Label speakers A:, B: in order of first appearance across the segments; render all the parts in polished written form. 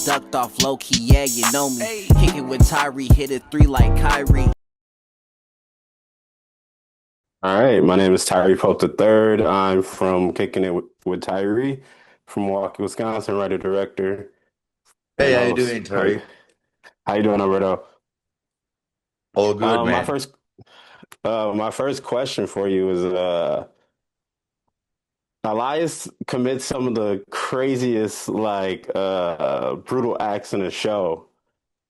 A: ducked off low key, yeah, you know me. Kickin' with Tyree, hit it three like Kyrie.
B: All right, my name is Tyree Pope the third. I'm from Kickin' It with Tyree from Milwaukee, Wisconsin, writer director
C: Hey,
B: and
C: how you
B: host.
C: doing, Terry?
B: How you doing, Alberto?
C: All good,
B: Uh, my
C: man.
B: first my first question for you is Elias commits some of the craziest brutal acts in the show.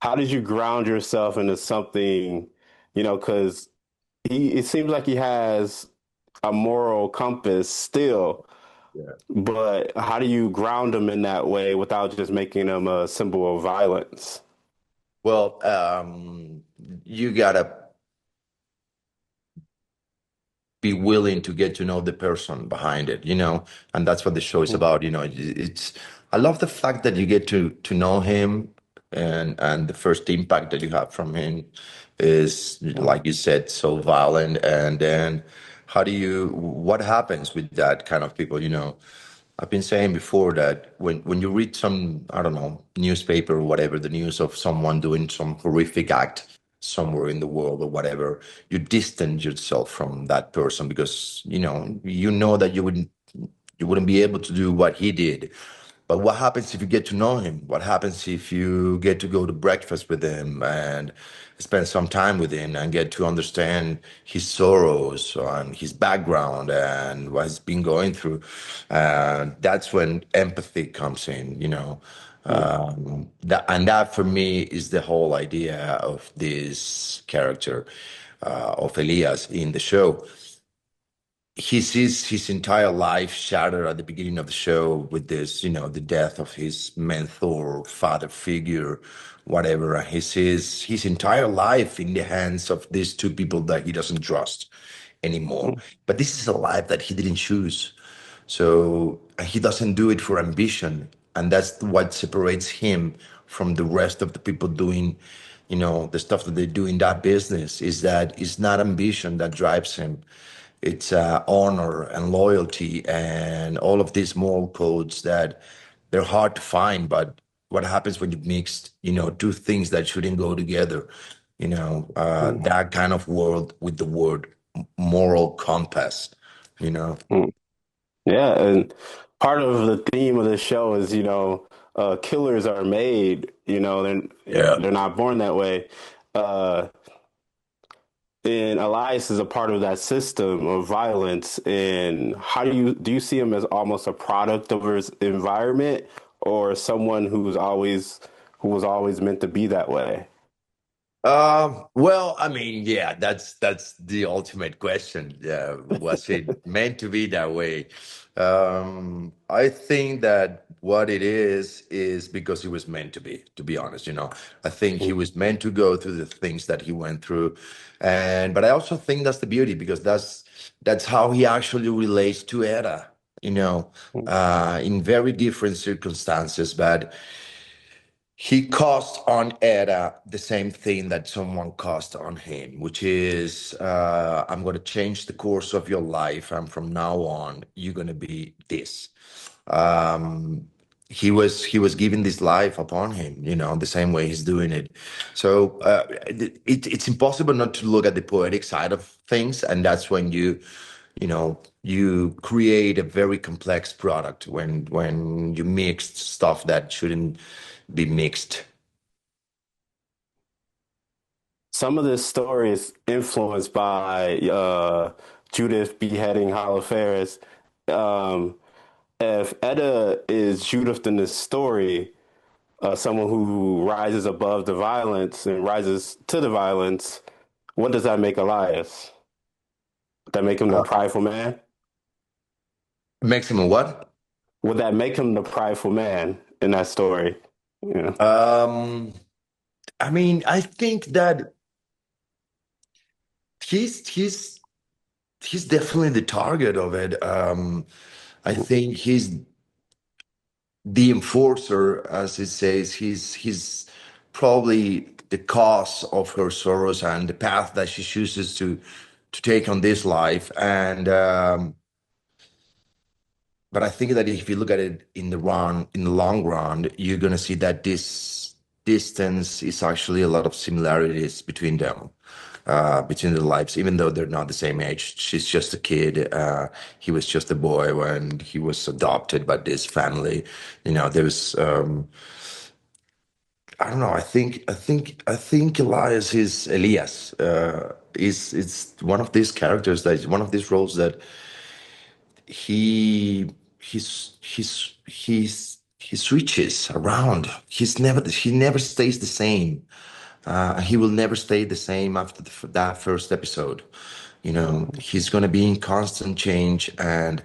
B: How did you ground yourself into something, because he it seems like he has a moral compass still.
C: Yeah.
B: But how do you ground them in that way without just making them a symbol of violence?
C: Well, you gotta be willing to get to know the person behind it, and that's what the show is
B: Mm,
C: about. It's I love the fact that you get to know him, and the first impact that you have from him is,
B: mm,
C: like you said, so violent. And then what happens with that kind of people? I've been saying before that when you read some, I don't know, newspaper or whatever, the news of someone doing some horrific act somewhere in the world or whatever, you distance yourself from that person because you know that you wouldn't be able to do what he did. But what happens if you get to know him? What happens if you get to go to breakfast with him and spend some time with him and get to understand his sorrows and his background and what he's been going through? That's when empathy comes in.
B: mm,
C: That for me is the whole idea of this character of Elias in the show. He sees his entire life shattered at the beginning of the show with this, the death of his mentor, father figure, whatever. And he sees his entire life in the hands of these two people that he doesn't trust anymore.
B: mm,
C: But this is a life that he didn't choose. So and he doesn't do it for ambition. And that's what separates him from the rest of the people doing, the stuff that they do in that business, is that it's not ambition that drives him. It's honor and loyalty and all of these moral codes that they're hard to find. But what happens when you mix, two things that shouldn't go together?
B: mm,
C: That kind of world with the word moral compass. You know.
B: mm. Yeah, and part of the theme of the show is, killers are made,
C: Yeah.
B: they're not born that way. Uh, and Elias is a part of that system of violence. And how do you see him as almost a product of his environment or someone who was always meant to be that way?
C: Well, I mean, yeah, that's the ultimate question. Was it meant to be that way? I think that what it is because it was meant to be honest, I think he
B: Mm,
C: was meant to go through the things that he went through. But I also think that's the beauty because that's how he actually relates to Era,
B: mm,
C: in very different circumstances, but he caused on Era the same thing that someone caused on him, which is, I'm going to change the course of your life, and from now on, you're going to be this. Um, he was giving this life upon him, the same way he's doing it. So it's impossible not to look at the poetic side of things, and that's when you create a very complex product when you mix stuff that shouldn't be mixed.
B: Some of this story is influenced by Judith beheading Holofernes. Um, if Etta is Judith in this story, someone who rises above the violence and rises to the violence, what does that make Elias? Would that make him the
C: Uh,
B: prideful man?
C: Maximum what?
B: Would that make him the prideful man in that story? Yeah.
C: Um, I mean, I think that he's he's he's definitely the target of it. I think he's the enforcer, as it says. He's probably the cause of her sorrows and the path that she chooses to take on this life. And but I think that if you look at it in the long run, you're gonna see that this distance is actually a lot of similarities between them, between their lives, even though they're not the same age. She's just a kid. He was just a boy when he was adopted by this family. There's I don't know. I think Elias is Elias. Is it's one of these characters that is one of these roles that he switches around. He never stays the same. He will never stay the same after that first episode. He's gonna be in constant change, and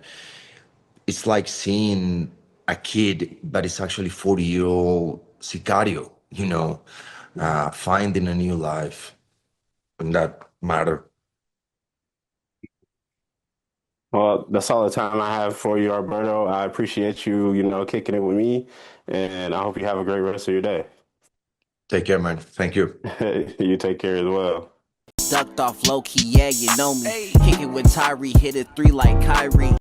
C: it's like seeing a kid, but it's actually 40-year-old Sicario. Finding a new life in that matter.
B: Well, that's all the time I have for you, Alberto. I appreciate you, kicking it with me, and I hope you have a great rest of your day.
C: Take care, man. Thank you.
B: You take care as well.
A: Ducked off low key, yeah, you know me. Kickin' with Tyree, hit it 3 like Kyrie.